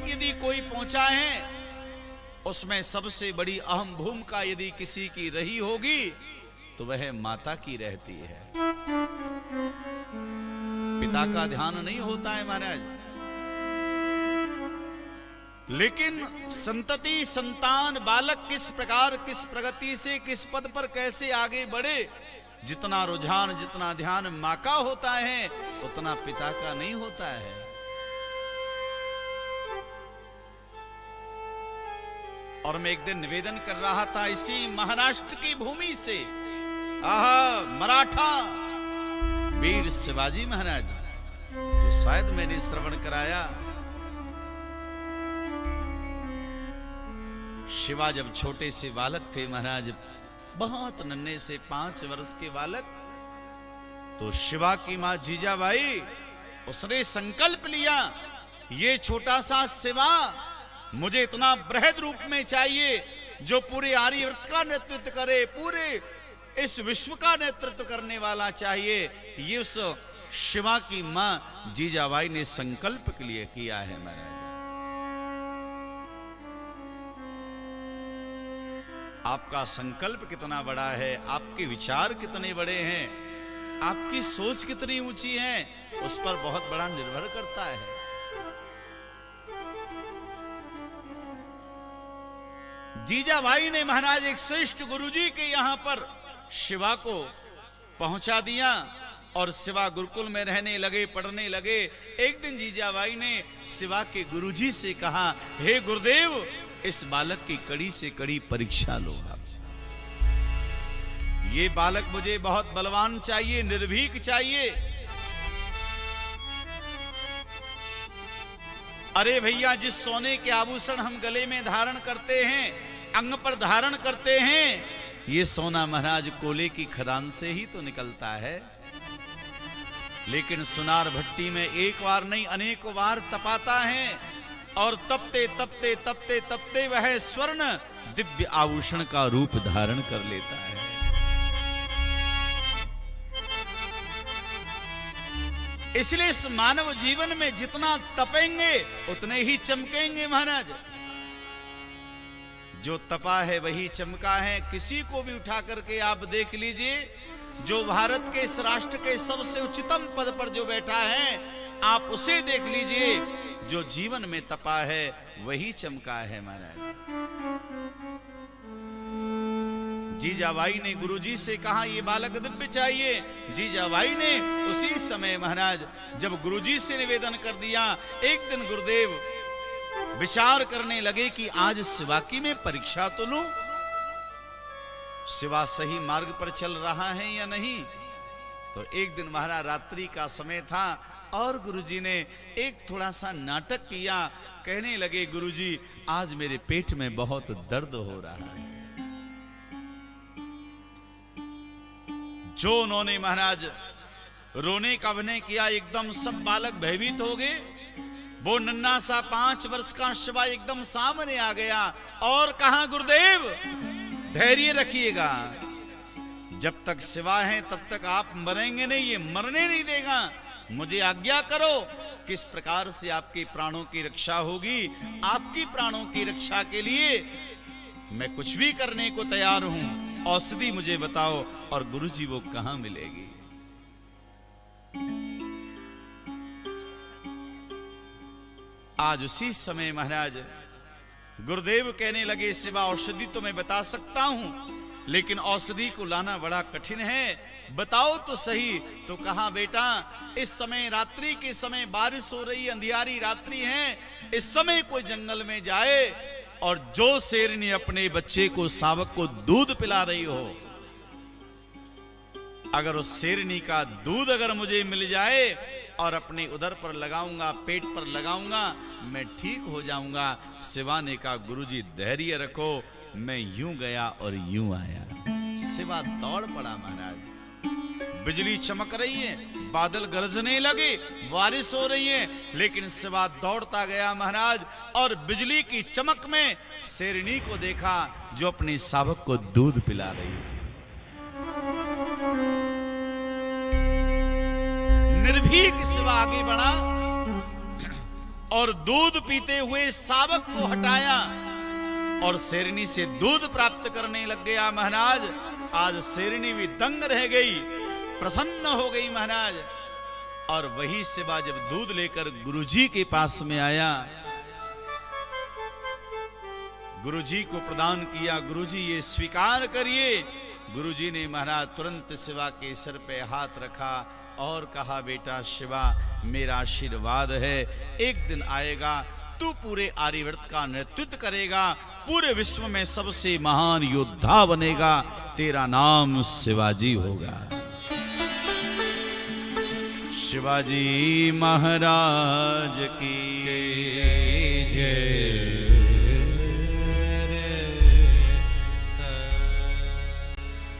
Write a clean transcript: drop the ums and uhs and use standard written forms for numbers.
यदि कोई पहुंचा है, उसमें सबसे बड़ी अहम भूमिका यदि किसी की रही होगी तो वह माता की रहती है। पिता का ध्यान नहीं होता है महाराज, लेकिन संतति संतान बालक किस प्रकार किस प्रगति से किस पद पर कैसे आगे बढ़े, जितना रुझान जितना ध्यान मां का होता है उतना पिता का नहीं होता है। और मैं एक दिन निवेदन कर रहा था इसी महाराष्ट्र की भूमि से, मराठा वीर शिवाजी महाराज, जो शायद मैंने श्रवण कराया। शिवा जब छोटे से बालक थे महाराज, बहुत नन्हे से 5 वर्ष के बालक, तो शिवा की मां जीजाबाई उसने संकल्प लिया, ये छोटा सा शिवा मुझे इतना बृहद रूप में चाहिए जो पूरे आर्यवर्त का नेतृत्व करे, पूरे इस विश्व का नेतृत्व करने वाला चाहिए। ये उस शिवा की मां जीजाबाई ने संकल्प के लिए किया है महाराज। आपका संकल्प कितना बड़ा है, आपके विचार कितने बड़े हैं, आपकी सोच कितनी ऊंची है, उस पर बहुत बड़ा निर्भर करता है। जीजाबाई ने महाराज एक श्रेष्ठ गुरुजी के यहां पर शिवा को पहुंचा दिया और शिवा गुरुकुल में रहने लगे, पढ़ने लगे। एक दिन जीजाबाई ने शिवा के गुरुजी से कहा, हे गुरुदेव, इस बालक की कड़ी से कड़ी परीक्षा लो आप। ये बालक मुझे बहुत बलवान चाहिए, निर्भीक चाहिए। अरे भैया, जिस सोने के आभूषण हम गले में धारण करते हैं, अंग पर धारण करते हैं, ये सोना महाराज कोयले की खदान से ही तो निकलता है। लेकिन सुनार भट्टी में एक बार नहीं अनेक बार तपाता है और तपते तपते तपते तपते वह स्वर्ण दिव्य आभूषण का रूप धारण कर लेता है। इसलिए इस मानव जीवन में जितना तपेंगे उतने ही चमकेंगे महाराज। जो तपा है वही चमका है। किसी को भी उठा करके आप देख लीजिए, जो भारत के इस राष्ट्र के सबसे उच्चतम पद पर जो बैठा है, आप उसे देख लीजिए, जो जीवन में तपा है वही चमका है महाराज। जीजाबाई ने गुरुजी से कहा, ये बालक दिव्य चाहिए। जीजाबाई ने उसी समय महाराज जब गुरुजी से निवेदन कर दिया, एक दिन गुरुदेव विचार करने लगे कि आज शिवा की मैं परीक्षा तो लूं, शिवा सही मार्ग पर चल रहा है या नहीं। तो एक दिन महाराज रात्रि का समय था और गुरुजी ने एक थोड़ा सा नाटक किया। कहने लगे, गुरुजी आज मेरे पेट में बहुत दर्द हो रहा है। जो उन्होंने महाराज रोने का अभिनय किया, एकदम सब बालक भयभीत हो गए। वो नन्हा सा 5 वर्ष का शिवा एकदम सामने आ गया और कहा, गुरुदेव धैर्य रखिएगा, जब तक शिवा है तब तक आप मरेंगे नहीं, ये मरने नहीं देगा। मुझे आज्ञा करो, किस प्रकार से आपके प्राणों की रक्षा होगी। आपकी प्राणों की रक्षा के लिए मैं कुछ भी करने को तैयार हूं, औषधि मुझे बताओ। और गुरुजी वो कहां मिलेगी। आज उसी समय महाराज गुरुदेव कहने लगे, शिवा औषधि तो मैं बता सकता हूं, लेकिन औषधि को लाना बड़ा कठिन है, बताओ तो सही। तो कहा, बेटा इस समय रात्रि के समय बारिश हो रही, अंधियारी रात्रि है, इस समय कोई जंगल में जाए और जो शेरनी अपने बच्चे को, शावक को दूध पिला रही हो, अगर उस शेरनी का दूध अगर मुझे मिल जाए और अपने उदर पर लगाऊंगा, पेट पर लगाऊंगा, मैं ठीक हो जाऊंगा। शिवा ने कहा, गुरुजी धैर्य रखो, मैं यूं गया और यूं आया। शिवा दौड़ पड़ा महाराज। बिजली चमक रही है, बादल गरजने लगे, बारिश हो रही है, लेकिन शिवा दौड़ता गया महाराज और बिजली की चमक में शेरनी को देखा जो अपने शावक को दूध पिला रही थी। निर्भीक शिवा आगे बढ़ा। और दूध पीते हुए शावक को हटाया और शेरनी से दूध प्राप्त करने लग गया। महाराज आज शेरनी भी दंग रह गई, प्रसन्न हो गई महाराज। और वही सेवा जब दूध लेकर गुरुजी के पास में आया, गुरुजी को प्रदान किया। गुरुजी ये स्वीकार करिए। गुरुजी ने महाराज तुरंत शिवा के सिर पे हाथ रखा और कहा, बेटा शिवा मेरा आशीर्वाद है, एक दिन आएगा तू पूरे आर्यवर्त का नेतृत्व करेगा, पूरे विश्व में सबसे महान योद्धा बनेगा, तेरा नाम शिवाजी होगा। शिवाजी महाराज की जय।